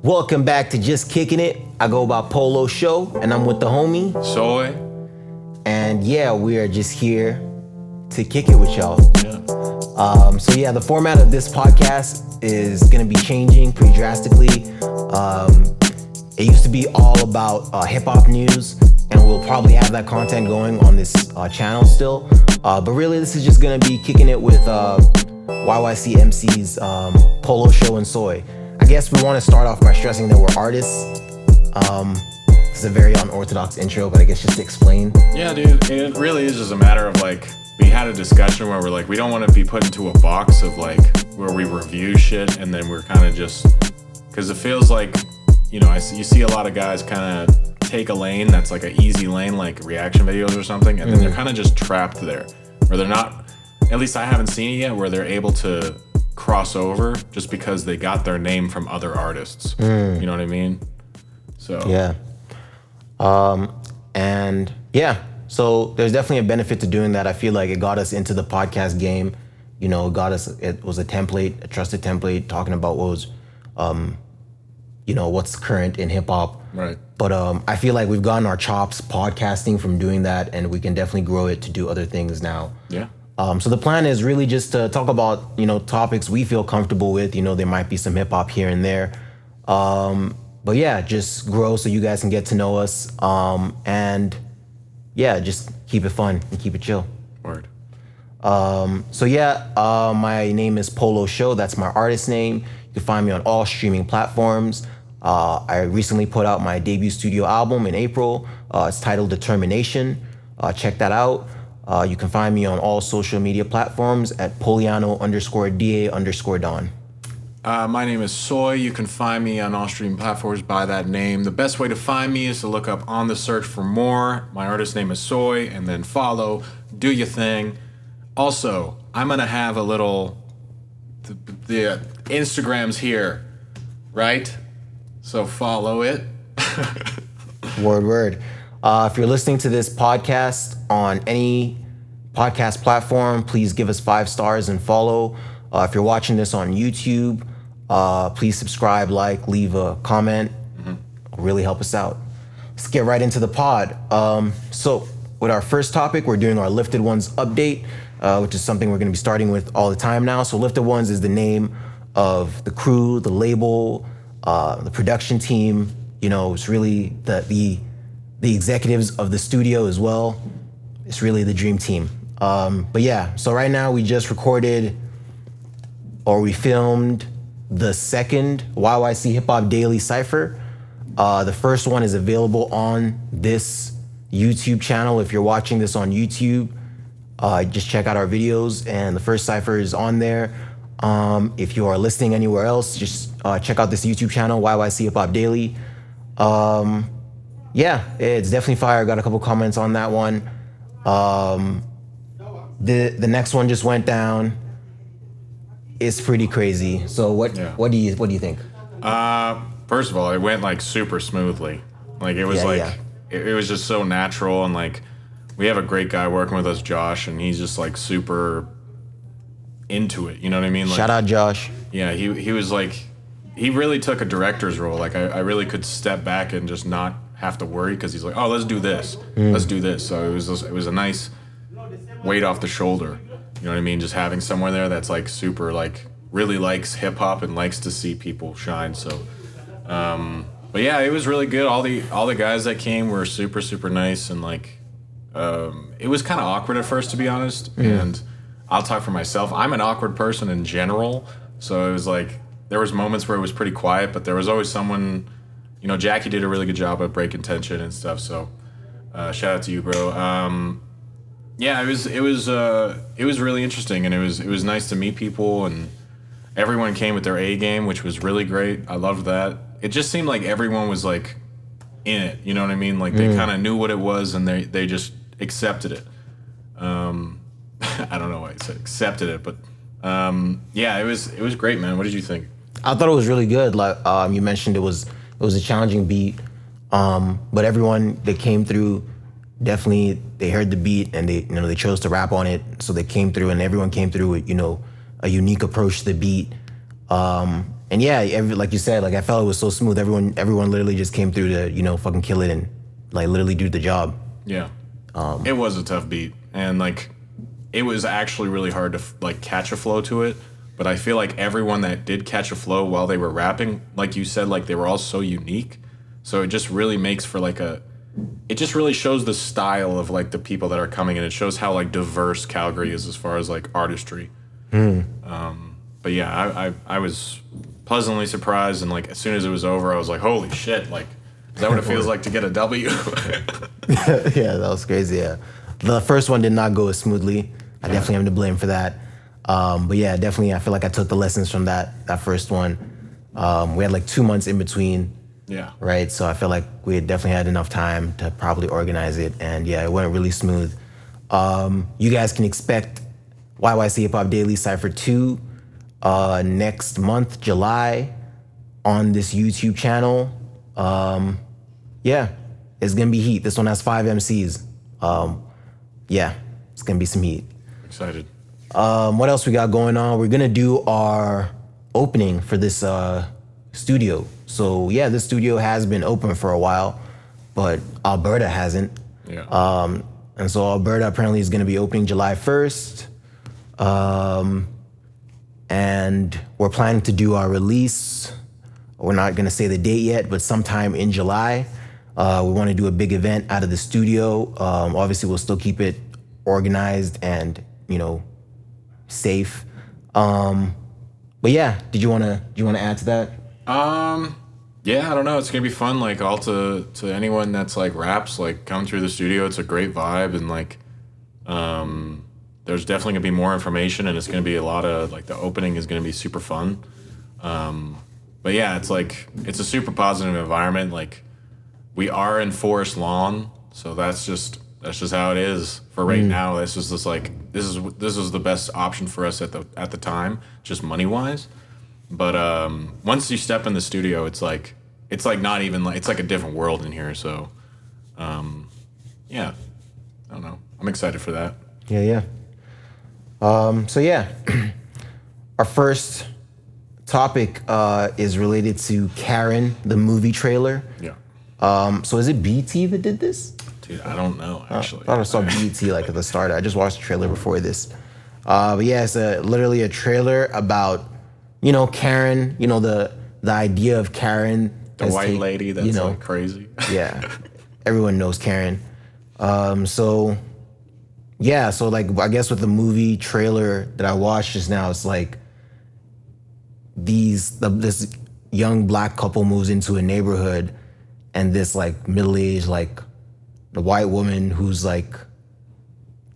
Welcome back to Just Kicking It. I go by Polo Show, and I'm with the homie. SOY. And yeah, we are just here to kick it with y'all. Yeah. The format of this podcast is gonna be changing pretty drastically. It used to be all about hip-hop news, and we'll probably have that content going on this channel still. But really, this is just gonna be kicking it with YYC MCs, Polo Show and SOY. I guess we want to start off by stressing that we're artists. It's a very unorthodox intro, but I guess just to explain. Yeah, dude. It really is just a matter of like, we had a discussion where we're like, we don't want to be put into a box of like, where we review shit and then we're kind of just, because it feels like, you see a lot of guys kind of take a lane that's like an easy lane, like reaction videos or something, and then they're kind of just trapped there, where they're not, at least I haven't seen it yet, where they're able to cross over just because they got their name from other artists. You know what I mean? So yeah. So there's definitely a benefit to doing that. I feel like it got us into the podcast game. It was a template, a trusted template, talking about what was, what's current in hip hop. Right. But I feel like we've gotten our chops podcasting from doing that, and we can definitely grow it to do other things now. Yeah. So the plan is really just to talk about, topics we feel comfortable with. There might be some hip hop here and there. But yeah, just grow so you guys can get to know us. Just keep it fun and keep it chill. Word. My name is Polo Show. That's my artist name. You can find me on all streaming platforms. I recently put out my debut studio album in April. It's titled Determination. Check that out. You can find me on all social media platforms at Poliano_DA_Don. My name is SOY. You can find me on all streaming platforms by that name. The best way to find me is to look up on the search for more. My artist name is SOY, and then follow. Do your thing. Also, I'm gonna have a little the Instagram's here, right? So follow it. Word. If you're listening to this podcast on any podcast platform, please give us 5 stars and follow. If you're watching this on YouTube, please subscribe, leave a comment. It'll really help us out. Let's get right into the pod. So with our first topic, we're doing our Lifted Ones update, which is something we're going to be starting with all the time now. So Lifted Ones is the name of the crew, the label, the production team. It's really the executives of the studio as well. It's really the dream team. So right now we just we filmed the second YYC Hip Hop Daily Cypher. The first one is available on this YouTube channel. If you're watching this on YouTube, just check out our videos, and the first cypher is on there. If you are listening anywhere else, just check out this YouTube channel, YYC Hip Hop Daily. It's definitely fire. Got a couple comments on that one. The next one just went down. It's pretty crazy. So what do you think? First of all, it went like super smoothly. Like it was it was just so natural, and like we have a great guy working with us, Josh, and he's just like super into it. You know what I mean? Like, shout out Josh. Yeah, he was like, he really took a director's role. Like I really could step back and just not have to worry, because he's like, oh, let's do this. Let's do this. So it was a nice weight off the shoulder. You know what I mean? Just having someone there that's like super, like really likes hip hop and likes to see people shine. So, but yeah, it was really good. All the guys that came were super, super nice, and like, it was kind of awkward at first, to be honest. And I'll talk for myself. I'm an awkward person in general. So it was like, there was moments where it was pretty quiet, but there was always someone, Jackie did a really good job of breaking tension and stuff. So, shout out to you, bro. Yeah, it was really interesting, and it was nice to meet people, and everyone came with their A game, which was really great. I loved that. It just seemed like everyone was like in it, you know what I mean? Like they kind of knew what it was, and they just accepted it. I don't know why I said accepted it, but it was great, man. What did you think? I thought it was really good. Like you mentioned, it was a challenging beat, but everyone that came through, definitely they heard the beat, and they chose to rap on it, so they came through, and everyone came through with a unique approach to the beat. And yeah, like you said, like I felt it was so smooth. Everyone literally just came through to, you know, fucking kill it and like literally do the job. Yeah. It was a tough beat, and like it was actually really hard to like catch a flow to it. But I feel like everyone that did catch a flow while they were rapping, like you said, like they were all so unique. So it just really makes for like it just really shows the style of like the people that are coming, and it shows how like diverse Calgary is as far as like artistry. But yeah, I was pleasantly surprised, and like as soon as it was over, I was like, holy shit, like is that what it feels like to get a W? Yeah, that was crazy. Yeah, the first one did not go as smoothly. I definitely am to blame for that. But yeah, definitely, I feel like I took the lessons from that first one. We had like 2 months in between. Yeah. Right. So I feel like we had definitely had enough time to properly organize it, and yeah, it went really smooth. You guys can expect YYC Hip Hop Daily Cypher 2 next month, July, on this YouTube channel. Yeah, it's gonna be heat. This one has 5 MCs. Yeah, it's gonna be some heat. Excited. What else we got going on? We're gonna do our opening for this studio. So yeah, this studio has been open for a while, but Alberta hasn't. Yeah. And so Alberta apparently is gonna be opening July 1st. And we're planning to do our release. We're not gonna say the date yet, but sometime in July. We wanna do a big event out of the studio. Obviously we'll still keep it organized and, you know, safe. But yeah, do you wanna add to that? Yeah, I don't know. It's gonna be fun. Like all to anyone that's like raps, like come through the studio. It's a great vibe, and like, there's definitely gonna be more information, and it's gonna be a lot of like the opening is gonna be super fun. But yeah, it's like it's a super positive environment. Like we are in Forest Lawn, so that's just how it is for right now. This is just like this is the best option for us at the time, just money wise. But once you step in the studio, it's like not even like it's like a different world in here. So yeah, I don't know. I'm excited for that. Yeah. So yeah, our first topic is related to Karen, the movie trailer. Yeah. So is it BT that did this? Dude, I don't know actually. I thought I saw BT like at the start. I just watched the trailer before this. But yeah, it's literally a trailer about, you know, Karen, you know, the idea of Karen. The white lady that's, you know, like crazy. Yeah. Everyone knows Karen. So like I guess with the movie trailer that I watched just now, it's like this young black couple moves into a neighborhood, and this like middle-aged like the white woman who's like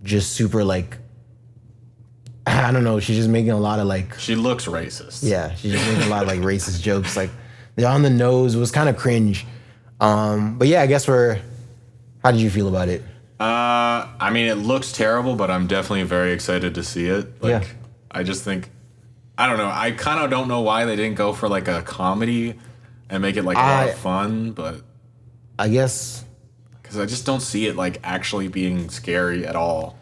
just super like, I don't know, she's just making a lot of like, she looks racist. Yeah, she's just making a lot of like racist jokes. Like they're on the nose. It was kind of cringe. But yeah, I guess how did you feel about it? I mean, it looks terrible, but I'm definitely very excited to see it. Like, yeah. I just think, I don't know. I kind of don't know why they didn't go for like a comedy and make it like a lot of fun, but I guess because I just don't see it like actually being scary at all.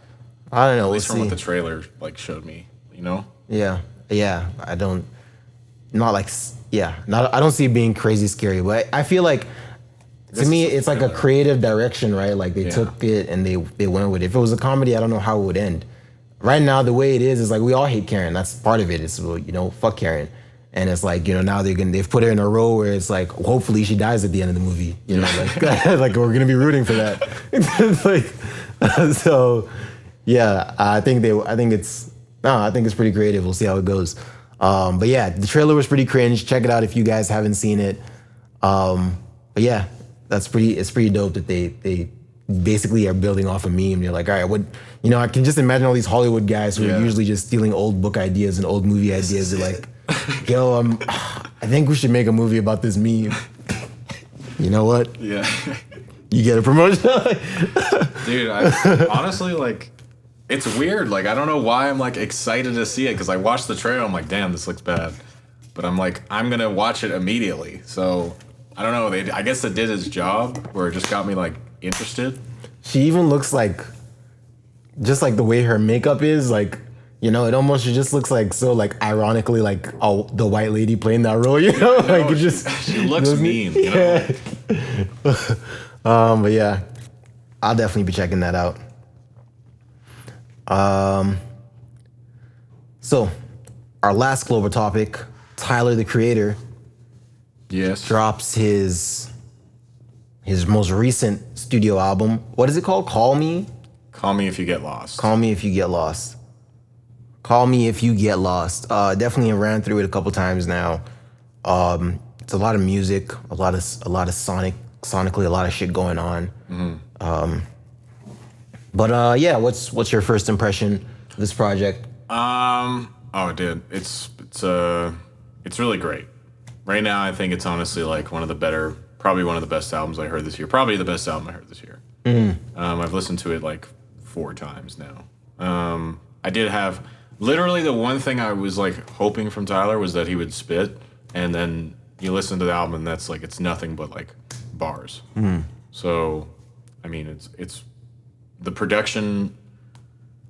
I don't know. At least from what the trailer like showed me, you know? Yeah. I don't see it being crazy scary, but I feel like to me it's like a creative direction, right? Like they took it and they went with it. If it was a comedy, I don't know how it would end. Right now, the way it is like we all hate Karen. That's part of it. It's, you know, fuck Karen. And it's like, you know, now they've put her in a role where it's like, hopefully she dies at the end of the movie. You know, like like we're gonna be rooting for that. So yeah, I think it's pretty creative. We'll see how it goes. But yeah, the trailer was pretty cringe. Check it out if you guys haven't seen it. But yeah, it's pretty dope that they basically are building off a meme. They're like, all right, I can just imagine all these Hollywood guys who are usually just stealing old book ideas and old movie ideas. They're like, yo, I think we should make a movie about this meme. You know what? Yeah. You get a promotion. Dude, I honestly, like, it's weird. Like, I don't know why I'm, like, excited to see it, because I watched the trailer, I'm like, damn, this looks bad. But I'm like, I'm going to watch it immediately. So, I don't know. I guess it did its job, where it just got me, like, interested. She even looks like, just like the way her makeup is, like, You know, it almost just looks like so like ironically like the white lady playing that role. You know, like it just she looks mean. You know. But yeah, I'll definitely be checking that out. So our last global topic, Tyler the Creator Yes. drops his most recent studio album. What is it called? Call Me? Call Me If You Get Lost. Call Me If You Get Lost. Call Me If You Get Lost. Definitely ran through it a couple times now. It's a lot of music, a lot of sonically, a lot of shit going on. But yeah, what's your first impression of this project? Oh, dude, it's really great. Right now, I think it's honestly like probably one of the best albums I heard this year. Probably the best album I heard this year. I've listened to it like 4 times now. I did have literally the one thing I was like hoping from Tyler was that he would spit, and then you listen to the album and that's like it's nothing but like bars. So, I mean, it's the production.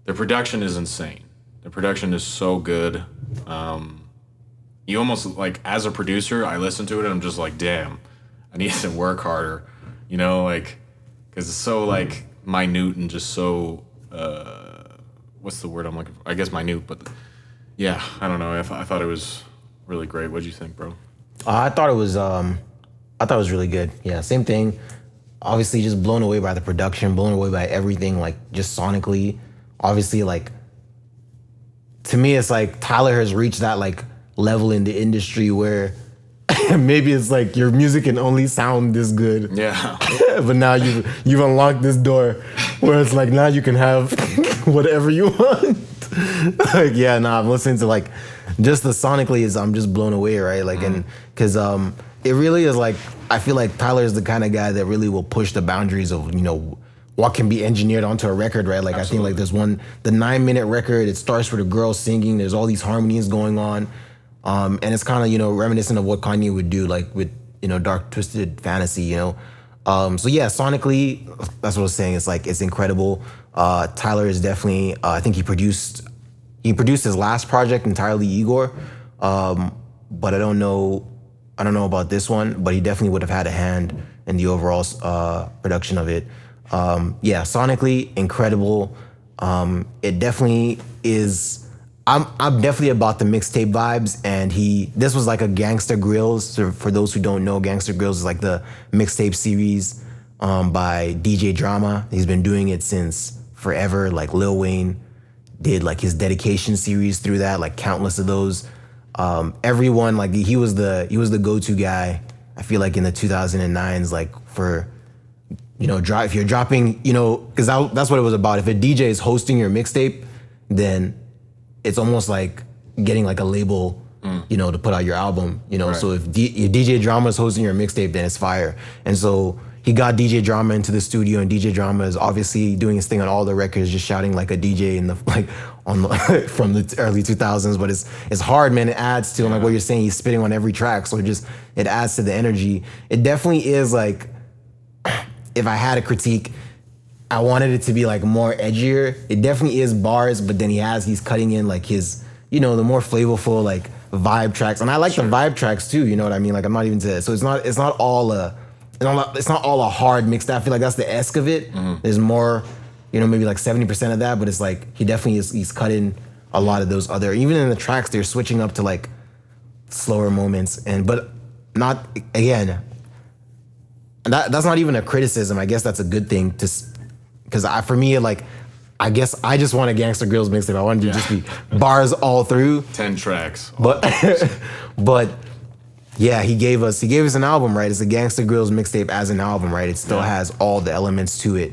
The production is insane. The production is so good. You almost like as a producer, I listen to it and I'm just like, damn, I need to work harder, you know, like because it's so like minute and just so what's the word I'm looking for? I guess minute, but yeah, I don't know. I thought it was really great. What'd you think, bro? I thought it was really good. Yeah, same thing. Obviously, just blown away by the production, blown away by everything, like just sonically. Obviously, like to me, it's like Tyler has reached that like level in the industry where maybe it's like your music can only sound this good. Yeah. But now you've unlocked this door where it's like now you can have whatever you want. Like yeah, I'm listening to like just the sonically is I'm just blown away, right? Like and because it really is like I feel like Tyler is the kind of guy that really will push the boundaries of what can be engineered onto a record, right? Like Absolutely. I think like there's the 9-minute record. It starts with a girl singing. There's all these harmonies going on. And it's kind of, reminiscent of what Kanye would do, like with, Dark Twisted Fantasy, So yeah, sonically, that's what I was saying. It's like, it's incredible. Tyler is definitely, I think he produced his last project entirely Igor. But I don't know about this one, but he definitely would have had a hand in the overall production of it. Yeah, sonically, incredible. It definitely is. I'm definitely about the mixtape vibes, and this was like a Gangsta Grills. So for those who don't know, Gangsta Grills is like the mixtape series by DJ Drama. He's been doing it since forever. Like Lil Wayne did like his dedication series through that, like countless of those. Everyone like he was the go-to guy. I feel like in the 2009s, like for if you're dropping, because that's what it was about. If a DJ is hosting your mixtape, then it's almost like getting like a label, to put out your album, Right. So if DJ Drama is hosting your mixtape, then it's fire. And so he got DJ Drama into the studio, and DJ Drama is obviously doing his thing on all the records, just shouting like a DJ in the from the early 2000s. But it's hard, man. It adds to like what you're saying. He's spitting on every track, so it adds to the energy. It definitely is like, if I had a critique, I wanted it to be like more edgier. It definitely is bars, but then he's cutting in like his, the more flavorful like vibe tracks. And I like the vibe tracks too, you know what I mean? Like I'm not even to, so it's not all a hard mixed. I feel like that's the esque of it. There's more, maybe like 70% of that, but it's like he definitely he's cutting a lot of those other, even in the tracks, they're switching up to like slower moments but not, again, that's not even a criticism. I guess that's a good thing because for me, like, I guess I just want a Gangsta Grills mixtape. I wanted to just be bars all through. 10 tracks. But yeah, he gave us an album, right? It's a Gangsta Grills mixtape as an album, right? It still has all the elements to it.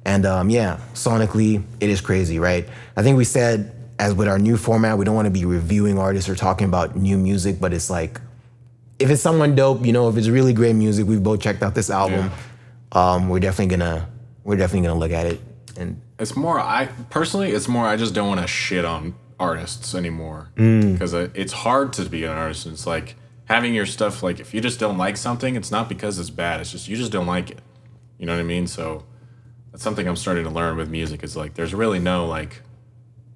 And sonically, it is crazy, right? I think we said, as with our new format, we don't want to be reviewing artists or talking about new music, but it's like, if it's someone dope, if it's really great music, we've both checked out this album. We're definitely gonna look at it. And it's more I just don't want to shit on artists anymore because it's hard to be an artist. And it's like having your stuff, like if you just don't like something, it's not because it's bad. It's just you just don't like it. You know what I mean? So that's something I'm starting to learn with music. Is like there's really no like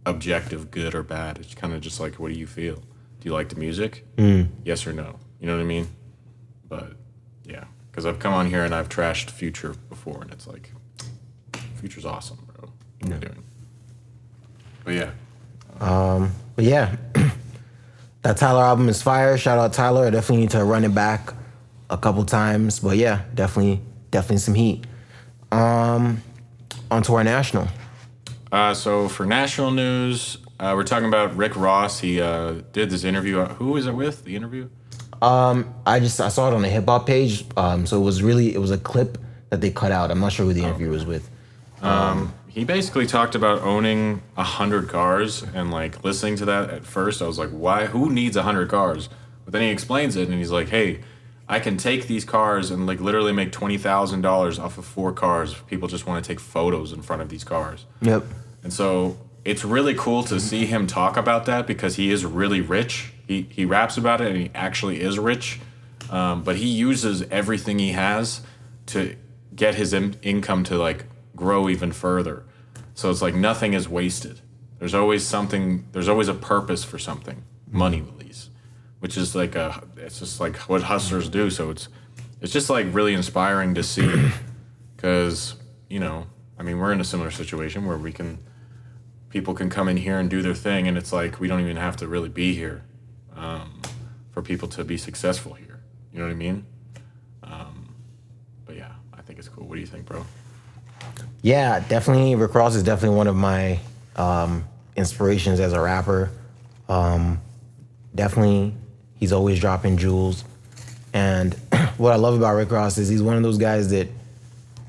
objective good or bad. It's kind of just like, what do you feel? Do you like the music? Yes or no? You know what I mean? But yeah, because I've come on here and I've trashed Future before, and it's like, Future's awesome, bro. What are you doing? But yeah. But yeah, that Tyler album is fire. Shout out Tyler. I definitely need to run it back a couple times. But yeah, definitely some heat. On to our national. So for national news, we're talking about Rick Ross. He did this interview. Who was it with? The interview? I saw it on the hip hop page. So it was a clip that they cut out. I'm not sure who the interview was with. He basically talked about owning 100 cars, and like listening to that at first, I was like, why? Who needs 100 cars? But then he explains it, and he's like, hey, I can take these cars and like literally make $20,000 off of 4 cars. People just want to take photos in front of these cars. Yep. And so it's really cool to see him talk about that because he is really rich. He raps about it and he actually is rich. But he uses everything he has to get his income to like grow even further. So it's like nothing is wasted. There's always something, there's always a purpose for something, money at least, which is like it's just like what hustlers do. So it's just like really inspiring to see because, you know, I mean, we're in a similar situation where people can come in here and do their thing, and it's like we don't even have to really be here for people to be successful here. You know what I mean? But yeah, I think it's cool. What do you think, bro? Yeah, definitely. Rick Ross is definitely one of my inspirations as a rapper. Definitely, he's always dropping jewels. And what I love about Rick Ross is he's one of those guys that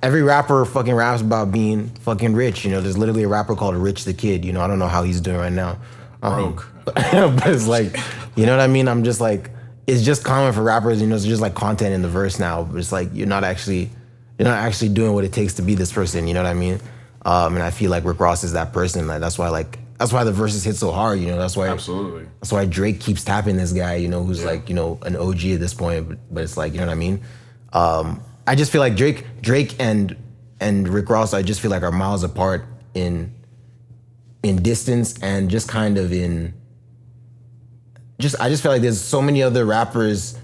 every rapper fucking raps about being fucking rich. You know, there's literally a rapper called Rich the Kid. You know, I don't know how he's doing right now. Broke. But it's like, you know what I mean? I'm just like, it's just common for rappers, you know, it's just like content in the verse now. But it's like, you're not actually doing what it takes to be this person, you know what I mean? And I feel like Rick Ross is that person. Like that's why the verses hit so hard, you know. Absolutely. That's why Drake keeps tapping this guy, you know, who's like, you know, an OG at this point. But it's like, you know what I mean? I just feel like Drake and Rick Ross, I just feel like are miles apart in distance and just kind of I just feel like there's so many other rappers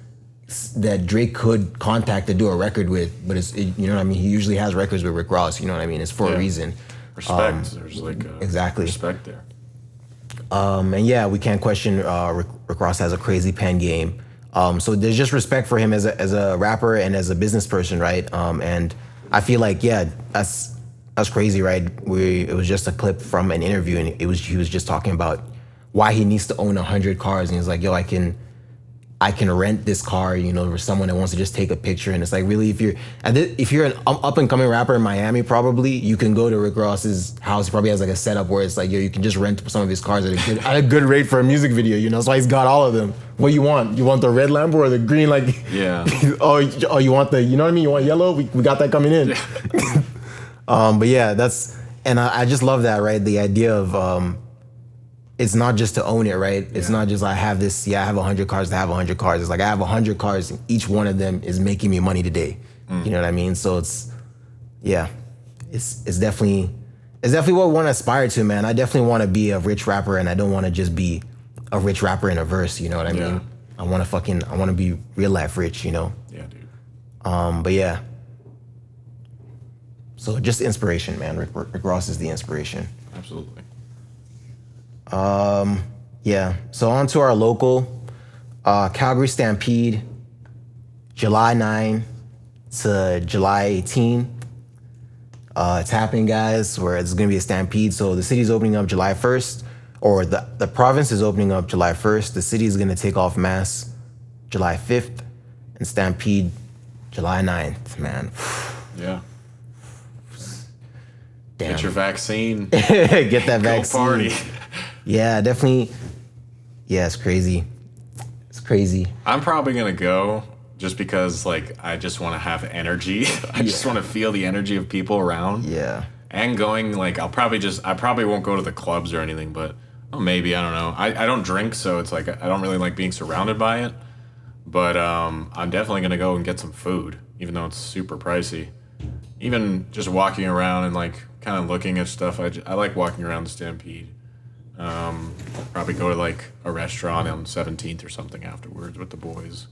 that Drake could contact to do a record with, but you know what I mean? He usually has records with Rick Ross, you know what I mean? It's for a reason. Respect. There's like exactly respect there. And yeah, we can't question Rick Ross has a crazy pen game. So there's just respect for him as a rapper and as a business person, right? And I feel like, yeah, that's crazy, right? It was just a clip from an interview, and he was just talking about why he needs to own 100 cars, and he's like, yo, I can rent this car, you know, for someone that wants to just take a picture. And it's like, really, if you're an up and coming rapper in Miami, probably you can go to Rick Ross's house. He probably has like a setup where it's like, yo, you can just rent some of his cars at a good rate for a music video, you know. That's why he's got all of them. What do you want? You want the red Lambo or the green? Like, yeah. oh, you want the, you know what I mean? You want yellow? We got that coming in. Yeah. But yeah, I just love that, right? The idea of it's not just to own it, right? It's not just I have 100 cars to have 100 cars. It's like I have 100 cars and each one of them is making me money today. You know what I mean? So it's definitely what we want to aspire to, man. I definitely want to be a rich rapper, and I don't want to just be a rich rapper in a verse, you know what I mean? I want to be real life rich, you know? Yeah, dude. But yeah. So just inspiration, man. Rick Ross is the inspiration. Absolutely. Yeah. So on to our local, Calgary Stampede, July 9 to July 18. It's happening, guys, where it's going to be a stampede. So the city's opening up July 1st, or the province is opening up July 1st. The city is going to take off mass July 5th and stampede July 9th, man. Yeah. Damn. Get your vaccine. Get that vaccine. Go party. Yeah, definitely. Yeah, it's crazy. It's crazy. I'm probably going to go just because, like, I just want to have energy. I just want to feel the energy of people around. Yeah. And going, like, I probably won't go to the clubs or anything, but maybe, I don't know. I don't drink, so it's like I don't really like being surrounded by it. But I'm definitely going to go and get some food, even though it's super pricey. Even just walking around and, like, kind of looking at stuff. I like walking around the Stampede. Probably go to like a restaurant on 17th or something afterwards with the boys.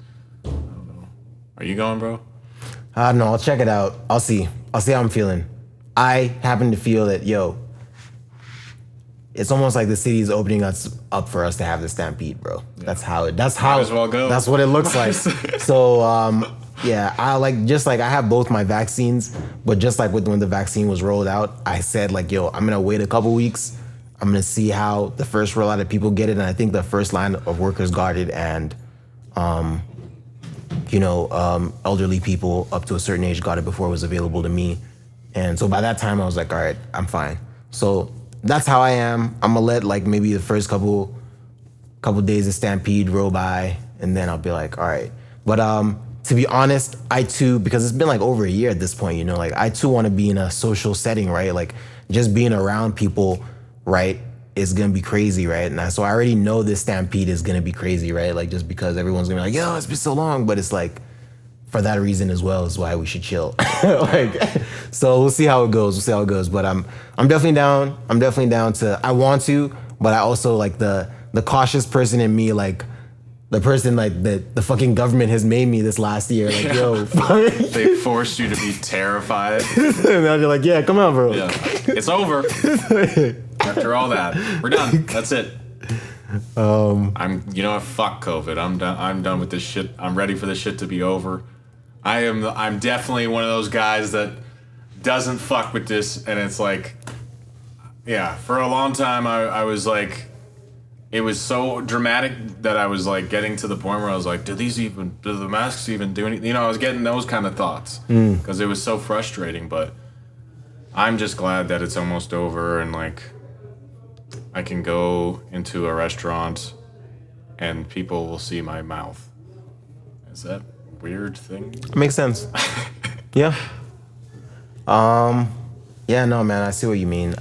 I don't know. Are you going, bro? I don't know. I'll check it out. I'll see how I'm feeling. I happen to feel that, it's almost like the city is opening us up for us to have the stampede, bro. Yeah. That's how Might as well go. That's what it looks like. So, yeah, I have both my vaccines, but just like when the vaccine was rolled out, I said like, I'm gonna wait a couple weeks. I'm gonna see how the first rollout of people get it, and I think the first line of workers got it, and elderly people up to a certain age got it before it was available to me, and so by that time I was like, all right, I'm fine. So that's how I am. I'm gonna let like maybe the first couple days of stampede roll by, and then I'll be like, all right. But to be honest, I too, because it's been like over a year at this point, like I too want to be in a social setting, right? Like just being around people, right, is gonna be crazy, right? And so I already know this stampede is gonna be crazy, right? Like just because everyone's gonna be like, yo, it's been so long, but it's like for that reason as well is why we should chill. So we'll see how it goes. But I'm definitely down. I want to, but I also like the cautious person in me, like the person like the fucking government has made me this last year. Like, yo, they forced you to be terrified. And now you're like, yeah, come on, bro. Yeah, it's over. After all that, we're done. That's it. Fuck COVID. I'm done with this shit. I'm ready for this shit to be over. I'm definitely one of those guys that doesn't fuck with this, and it's like, yeah, for a long time I was like, it was so dramatic that I was like getting to the point where I was like, do the masks even do anything? I was getting those kind of thoughts because it was so frustrating, but I'm just glad that it's almost over and like I can go into a restaurant and people will see my mouth. Is that a weird thing? It makes sense. Yeah. Yeah, no, man, I see what you mean.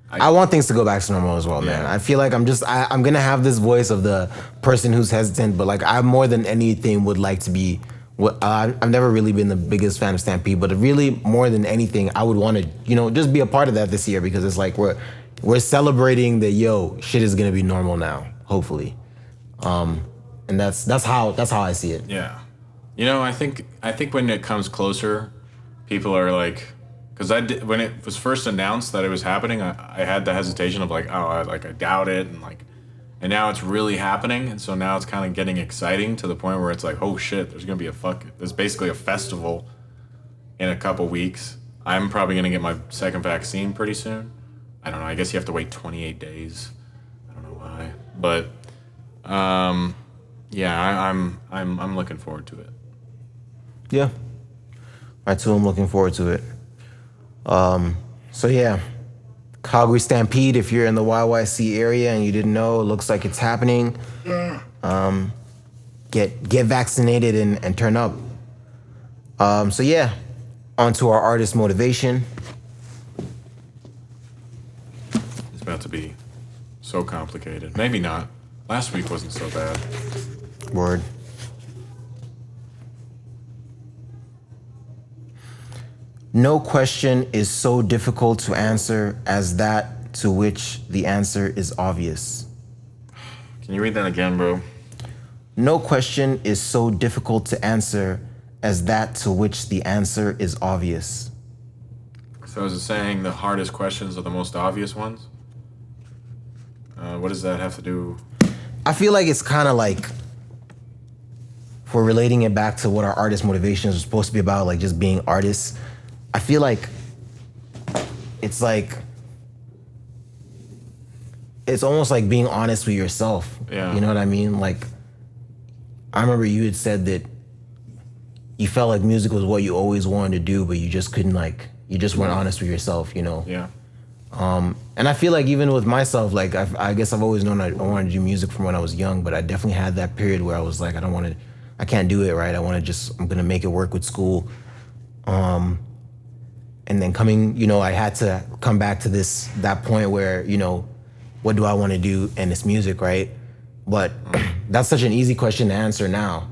I want things to go back to normal as well, man. I feel like I'm going to have this voice of the person who's hesitant, but like I more than anything would like to be, I've never really been the biggest fan of Stampede, but really more than anything, I would want to, just be a part of that this year because it's like we're celebrating that, shit is going to be normal now, hopefully. And that's how I see it. Yeah. I think when it comes closer, people are like, because when it was first announced that it was happening, I had the hesitation of like, I doubt it, and now it's really happening, and so now it's kind of getting exciting to the point where it's like, oh shit, there's gonna be there's basically a festival in a couple weeks. I'm probably gonna get my second vaccine pretty soon. I don't know. I guess you have to wait 28 days. I don't know why, but yeah, I'm looking forward to it. Yeah, I too am looking forward to it. So yeah, Calgary Stampede, if you're in the YYC area and you didn't know, it looks like it's happening. Get vaccinated and turn up. So yeah, on to our artist motivation. It's about to be so complicated. Maybe not. Last week wasn't so bad. Word. No question is so difficult to answer as that to which the answer is obvious. Can you read that again, bro? No question is so difficult to answer as that to which the answer is obvious. So is it saying the hardest questions are the most obvious ones? What does that have to do? I feel like it's kind of like, if we're relating it back to what our artist motivations are supposed to be about, like just being artists, I feel like it's almost like being honest with yourself. Yeah. You know what I mean? Like, I remember you had said that you felt like music was what you always wanted to do, but you just couldn't you just weren't honest with yourself, Yeah. And I feel like even with myself, like I guess I've always known I wanted to do music from when I was young, but I definitely had that period where I was like, I can't do it, right? I'm gonna make it work with school. And then I had to come back to that point where, what do I want to do in this music, right? But that's such an easy question to answer now.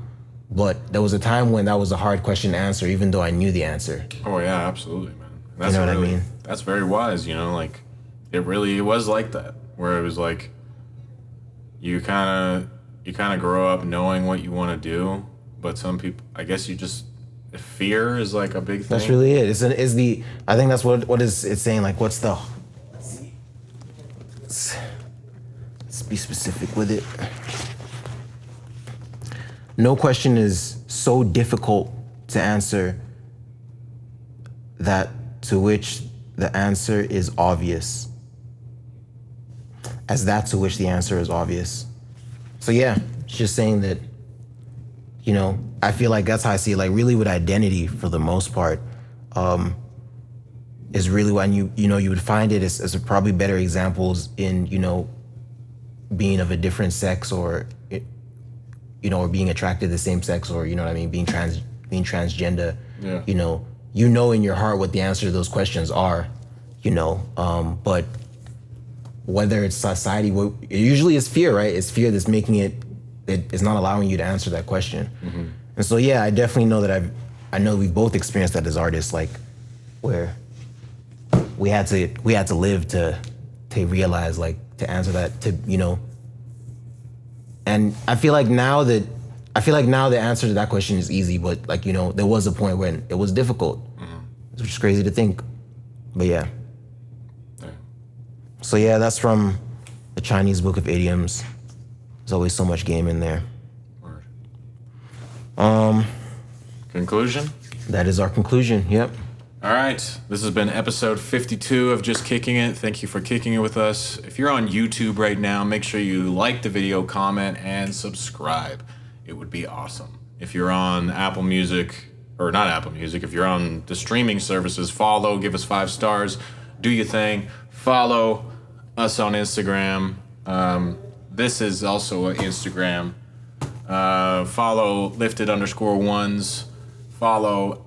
But there was a time when that was a hard question to answer, even though I knew the answer. Oh yeah, absolutely, man. What I mean? That's very wise, if it was like that, where it was like you kind of grow up knowing what you want to do, but some people, I guess, fear is like a big thing. That's really it. I think that's what it's saying. Like, what's the? Let's be specific with it. No question is so difficult to answer that to which the answer is obvious. As that to which the answer is obvious. So yeah, it's just saying that, I feel like that's how I see it. Like, really with identity, for the most part, is really when you would find it as probably better examples in, being of a different sex, or or being attracted to the same sex, or being transgender. Yeah. In your heart what the answer to those questions are, but whether it's society, it usually is fear, right? It's fear that's making it's not allowing you to answer that question. Mm-hmm. And so, yeah, I definitely know that I know we've both experienced that as artists, like, where we had to live to realize, like, to answer that, and I feel like now the answer to that question is easy, but, like, there was a point when it was difficult, which is crazy to think, but yeah. So yeah, that's from the Chinese Book of Idioms. There's always so much game in there. Word. Conclusion? That is our conclusion, yep. All right, this has been episode 52 of Just Kicking It. Thank you for kicking it with us. If you're on YouTube right now, make sure you like the video, comment, and subscribe. It would be awesome. If you're on Apple Music, or not Apple Music, if you're on the streaming services, follow, give us 5 stars, do your thing. Follow us on Instagram. This is also an Instagram. Follow lifted_ones. Follow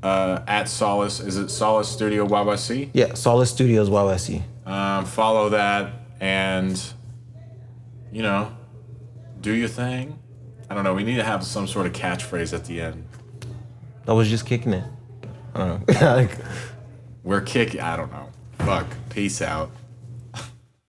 at Solace. Is it Solace Studio YYC? Yeah, Solace Studios YYC. Follow that and, do your thing. I don't know. We need to have some sort of catchphrase at the end. I was just kicking it. I don't know. We're kicking. I don't know. Fuck. Peace out.